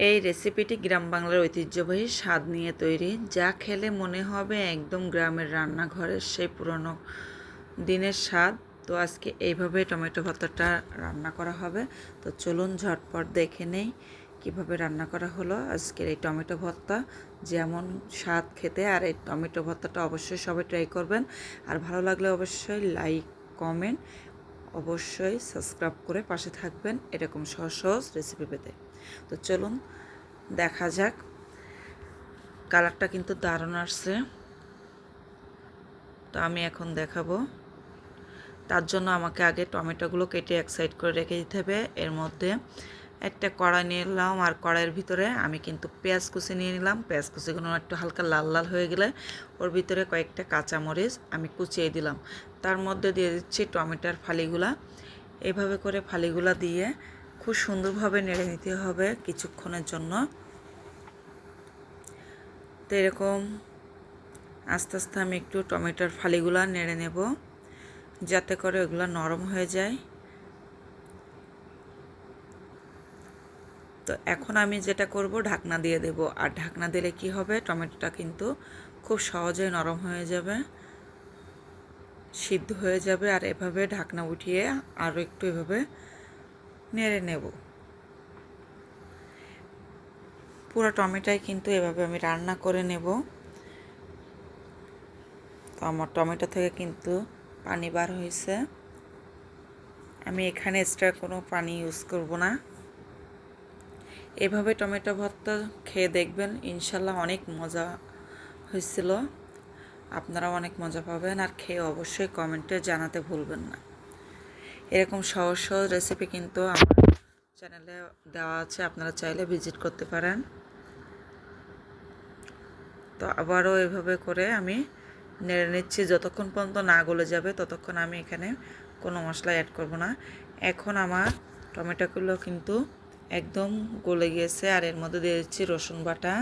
এই রেসিপিটি গ্রাম বাংলার ঐতিহ্যবাহী স্বাদ নিয়ে তৈরি, যা খেলে মনে হবে একদম গ্রামের রান্নাঘরের সেই পুরনো দিনের স্বাদ। তো আজকে এইভাবে টমেটো ভর্তাটা রান্না করা হবে। তো চলুন ঝটপট দেখে নেই কীভাবে রান্না করা হলো আজকের এই টমেটো ভর্তা। যেমন স্বাদ খেতে, আর এই টমেটো ভর্তাটা অবশ্যই সবাই ট্রাই করবেন। আর ভালো লাগলে অবশ্যই লাইক, কমেন্ট, অবশ্যই সাবস্ক্রাইব করে পাশে থাকবেন এরকম সহজ সহজ রেসিপি পেতে। তো চলুন দেখা যাক। কালারটা কিন্তু দারুণ আসছে। তো আমি এখন দেখাবো। তার জন্য আমাকে আগে টমেটোগুলো কেটে এক সাইড করে রেখে দিতে হবে। এর মধ্যে একটা কড়াই নিয়ে নিলাম, আর কড়াইয়ের ভিতরে আমি কিন্তু পেঁয়াজ কুচি নিয়ে নিলাম। পেঁয়াজ কুচিগুলো একটু হালকা লাল লাল হয়ে গেলে ওর ভিতরে কয়েকটা কাঁচামরিচ আমি কুচিয়ে দিলাম। তার মধ্যে দিয়ে দিচ্ছি টমেটোর ফালিগুলা। এইভাবে করে ফালিগুলা দিয়ে খুব সুন্দরভাবে নেড়ে নিতে হবে কিছুক্ষণের জন্য। তো এরকম আস্তে আস্তে আমি একটু টমেটোর ফালিগুলা নেড়ে নেব, যাতে করে ওগুলো নরম হয়ে যায়। তো এখন আমি যেটা করব, ঢাকনা দিয়ে দেব। আর ঢাকনা দিলে কি হবে, টমেটোটা কিন্তু খুব সহজেই নরম হয়ে যাবে, সিদ্ধ হয়ে যাবে। আর এভাবে ঢাকনা উঠিয়ে আরও একটু এভাবে নেড়ে নেব। পুরো টমেটোই কিন্তু এভাবে আমি রান্না করে নেব। তো আমার টমেটো থেকে কিন্তু পানি বার হয়েছে। আমি এখানে এক্সট্রা কোনো পানি ইউজ করব না। এভাবে টমেটো ভর্তা খেয়ে দেখবেন, ইনশাল্লাহ অনেক মজা হয়েছিল। আপনারাও অনেক মজা পাবেন। আর খেয়ে অবশ্যই কমেন্টে জানাতে ভুলবেন না। এরকম সহজ সহজ রেসিপি কিন্তু আমার চ্যানেলে দেওয়া আছে, আপনারা চাইলে ভিজিট করতে পারেন। তো আবারও এভাবে করে আমি নেড়ে নিচ্ছি। যতক্ষণ পর্যন্ত না গলে যাবে ততক্ষণ আমি এখানে কোনো মশলা অ্যাড করব না। এখন আমার টমেটোগুলো কিন্তু একদম গলে গিয়েছে। আর এর মধ্যে দিয়ে দিচ্ছি রসুন বাটা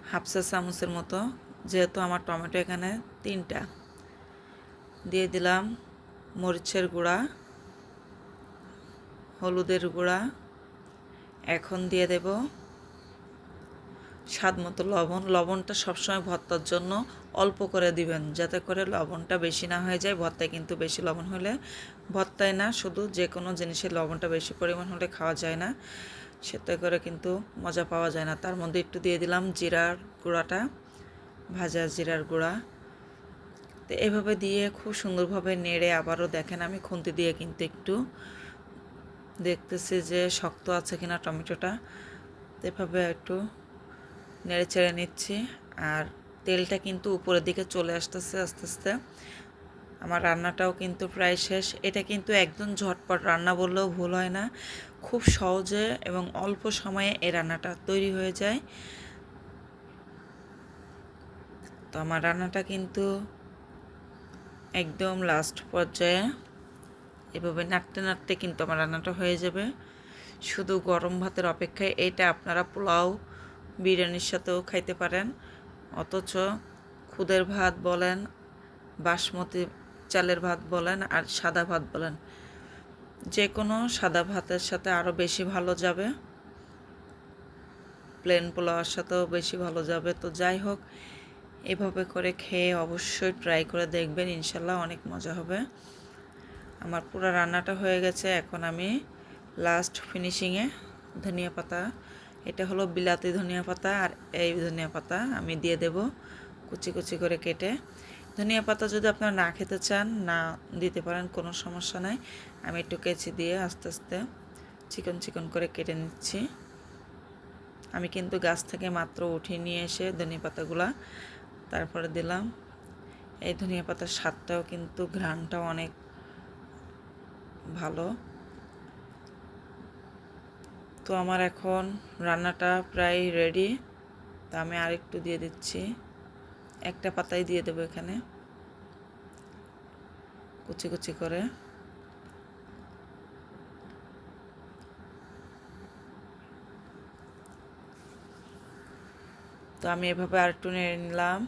হাফ চা চামচের মতো, যেহেতু আমার টমেটো এখানে 3টা। দিয়ে দিলাম মরিচের গুঁড়া, হলুদের গুঁড়া। এখন দিয়ে দেব স্বাদ মতো লবণ। লবণটা সবসময় ভর্তার জন্য অল্প করে দিবেন, যাতে করে লবণটা বেশি না হয়ে যায়। ভর্তায় কিন্তু বেশি লবণ হলে, ভর্তায় না শুধু যে কোনো জিনিসের লবণটা বেশি পরিমাণ হলে খাওয়া যায় না, সেটা করে কিন্তু মজা পাওয়া যায় না। তার মধ্যে একটু দিয়ে দিলাম জিরার গুঁড়াটা, ভাজা জিরার গুঁড়া। তো এভাবে দিয়ে খুব সুন্দরভাবে নেড়ে আবারও দেখেন, আমি খুন্তি দিয়ে কিন্তু একটু দেখতেছি যে শক্ত আছে কিনা টমেটোটা। এভাবে একটু নেড়ে চেড়ে নিচ্ছি। আর তেলটা কিন্তু উপরের দিকে চলে আসতেছে আস্তে আস্তে। আমার রান্নাটাও কিন্তু প্রায় শেষ। এটা কিন্তু একদম ঝটপট রান্না বললেও ভুল হয় না। খুব সহজে এবং অল্প সময়ে এই রান্নাটা তৈরি হয়ে যায়। তো আমার রান্নাটা কিন্তু একদম লাস্ট পর্যায়ে। এভাবে নাড়তে নাড়তে কিন্তু আমার রান্নাটা হয়ে যাবে। শুধু গরম ভাতের অপেক্ষায়। এটা আপনারা পোলাও, বিরিয়ানির সাথেও খাইতে পারেন। অথচ খুদের ভাত বলেন, বাসমতি চালের ভাত বলেন, আর সাদা ভাত বলেন, যে কোনো সাদা ভাতের সাথে আরও বেশি ভালো যাবে। প্লেন পোলাওয়ার সাথেও বেশি ভালো যাবে। তো যাই হোক, এভাবে করে খেয়ে অবশ্যই ট্রাই করে দেখবেন, ইনশাল্লাহ অনেক মজা হবে। আমার পুরো রান্নাটা হয়ে গেছে। এখন আমি লাস্ট ফিনিশিংয়ে ধনিয়া পাতা, এটা হলো বিলাতি ধনিয়া পাতা, আর এই ধনিয়া পাতা আমি দিয়ে দেব কুচি কুচি করে কেটে। ধনিয়া পাতা যদি আপনারা না খেতে চান, না দিতে পারেন, কোনো সমস্যা নাই। আমি একটু কেচি দিয়ে আস্তে আস্তে চিকন চিকন করে কেটে নিচ্ছি। আমি কিন্তু গাছ থেকে মাত্র উঠিয়ে নিয়ে এসে ধনিয়া পাতাগুলা তারপরে দিলাম। এই ধনিয়া পাতার স্বাদটাও কিন্তু, ঘ্রাণটাও অনেক ভালো। তো আমার এখন রান্নাটা প্রায় রেডি। তা আমি আরেকটু দিয়ে দিচ্ছি, একটা পাতাই দিয়ে দেবো এখানে কুচি কুচি করে। তো আমি এভাবে আরেকটু নেড়ে নিলাম।